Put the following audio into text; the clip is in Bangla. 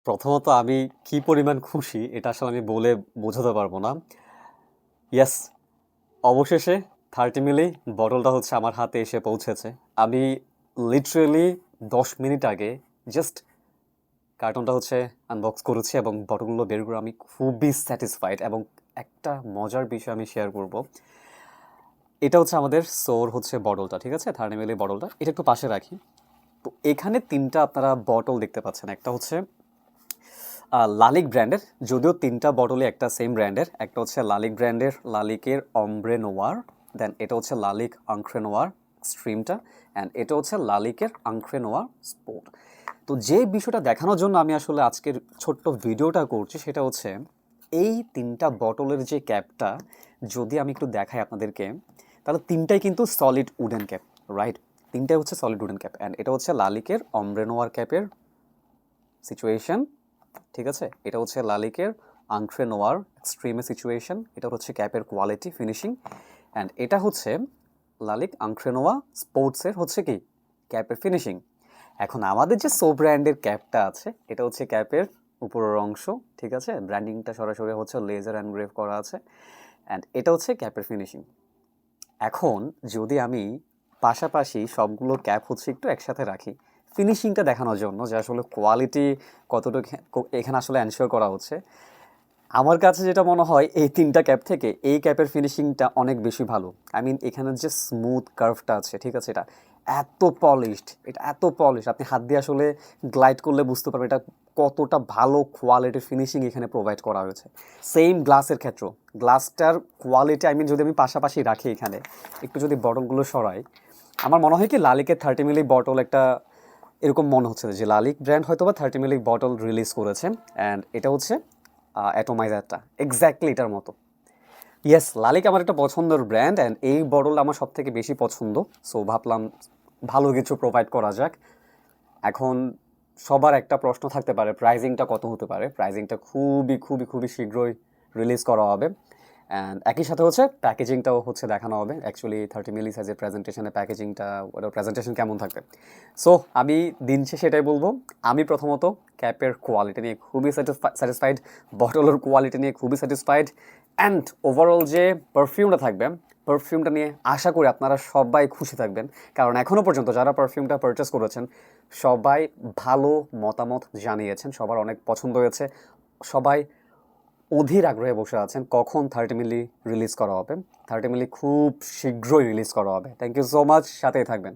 প্রথমত আমি কি পরিমাণ খুশি এটা আসলে আমি বলে বোঝাতে পারবো না। ইয়েস, অবশেষে 30 মিলি বটলটা হচ্ছে আমার হাতে এসে পৌঁছেছে। আমি লিটারেলি 10 মিনিট আগে জাস্ট কার্টনটা হচ্ছে আনবক্স করেছি এবং বটলগুলো বের করে আমি খুবই স্যাটিসফাইড। এবং একটা মজার বিষয় আমি শেয়ার করব। এটা হচ্ছে আমাদের সোর হচ্ছে বটলটা, ঠিক আছে, 30 মিলি বটলটা। এটা একটু পাশে রাখি। তো এখানে তিনটা আপনারা বটল দেখতে পাচ্ছেন। একটা হচ্ছে লালিক ব্র্যান্ডের, যদিও তিনটা বটলে একটা সেম ব্র্যান্ডের। একটা হচ্ছে লালিক ব্র্যান্ডের লালিকের অমব্রে নোয়ার, দেন এটা হচ্ছে লালিক আংক্রে নোয়ার স্ট্রিমটা, অ্যান্ড এটা হচ্ছে লালিকের আংক্রে নোয়ার স্পোর্ট। তো যে বিষয়টা দেখানোর জন্য আমি আসলে আজকের ছোট্ট ভিডিওটা করছি সেটা হচ্ছে এই তিনটা বটলের যে ক্যাপটা যদি আমি একটু দেখাই আপনাদেরকে, তাহলে তিনটাই কিন্তু সলিড উডেন ক্যাপ, রাইট? তিনটাই হচ্ছে সলিড উডেন ক্যাপ। অ্যান্ড এটা হচ্ছে লালিকের অমব্রে নোয়ার ক্যাপের সিচুয়েশন, ঠিক আছে। এটা হচ্ছে লালিকের আংক্রে নোয়ার এক্সট্রিমে সিচুয়েশন, এটা হচ্ছে ক্যাপের কোয়ালিটি ফিনিশিং। অ্যান্ড এটা হচ্ছে লালিক আংক্রে নোয়া স্পোর্টসের হচ্ছে কি ক্যাপের ফিনিশিং। এখন আমাদের যে সো ব্র্যান্ডের ক্যাপটা আছে এটা হচ্ছে ক্যাপের উপরের অংশ, ঠিক আছে, ব্র্যান্ডিংটা সরাসরি হচ্ছে লেজার এনগ্রেভ করা আছে। অ্যান্ড এটা হচ্ছে ক্যাপের ফিনিশিং। এখন যদি আমি পাশাপাশি সবগুলো ক্যাপ হচ্ছে একটু একসাথে রাখি ফিনিশিংটা দেখানোর জন্য যে আসলে কোয়ালিটি কতটুকু এখানে আসলে এনশিওর করা হচ্ছে, আমার কাছে যেটা মনে হয় এই তিনটা ক্যাপ থেকে এই ক্যাপের ফিনিশিংটা অনেক বেশি ভালো। আই মিন এখানের যে স্মুথ কার্ভটা আছে, ঠিক আছে, এটা এত পলিশড, এটা এত পলিশ আপনি হাত দিয়ে আসলে গ্লাইড করলে বুঝতে পারবেন এটা কতটা ভালো কোয়ালিটির ফিনিশিং এখানে প্রোভাইড করা হয়েছে। সেম গ্লাসের ক্ষেত্রেও গ্লাসটার কোয়ালিটি আই মিন যদি আমি পাশাপাশি রাখি এখানে একটু যদি বটলগুলো সরাই, আমার মনে হয় কি লালিকের 30 মিলি বটল একটা এরকম মনে হচ্ছে যে লালিক ব্র্যান্ড হয়তো বা 30 মিলি বটল রিলিজ করেছে। অ্যান্ড এটা হচ্ছে অ্যাটোমাইজারটা এক্স্যাক্টলি এটার মতো। ইয়েস, লালিক আমার একটা পছন্দের ব্র্যান্ড অ্যান্ড এই বটল আমার সব থেকে বেশি পছন্দ। সো ভাবলাম ভালো কিছু প্রোভাইড করা যাক। এখন সবার একটা প্রশ্ন থাকতে পারে প্রাইজিংটা কত হতে পারে। প্রাইজিংটা খুবই খুবই খুবই শীঘ্রই রিলিজ করা হবে। অ্যান্ড একই সাথে হচ্ছে প্যাকেজিংটাও হচ্ছে দেখানো হবে। অ্যাকচুয়ালি 30 মিলি সাইজের প্রেজেন্টেশনে প্যাকেজিংটা ওটা প্রেজেন্টেশন কেমন থাকবে। সো আমি দিন শেষে এটাই বলবো, আমি প্রথমত ক্যাপের কোয়ালিটি নিয়ে খুবই স্যাটিসফাইড, বটলের কোয়ালিটি নিয়ে খুবই স্যাটিসফাইড। অ্যান্ড ওভারঅল যে পারফিউমটা থাকবে, পারফিউমটা নিয়ে আশা করি আপনারা সবাই খুশি থাকবেন। কারণ এখনও পর্যন্ত যারা পারফিউমটা পারচেস করেছেন সবাই ভালো মতামত জানিয়েছেন, সবার অনেক পছন্দ হয়েছে। সবাই অধীর আগ্রহে বসে আছেন কখন 30 মিলি রিলিজ করা হবে। 30 মিলি খুব শীঘ্রই রিলিজ করা হবে। থ্যাংক ইউ সো মাচ, সাথেই থাকবেন।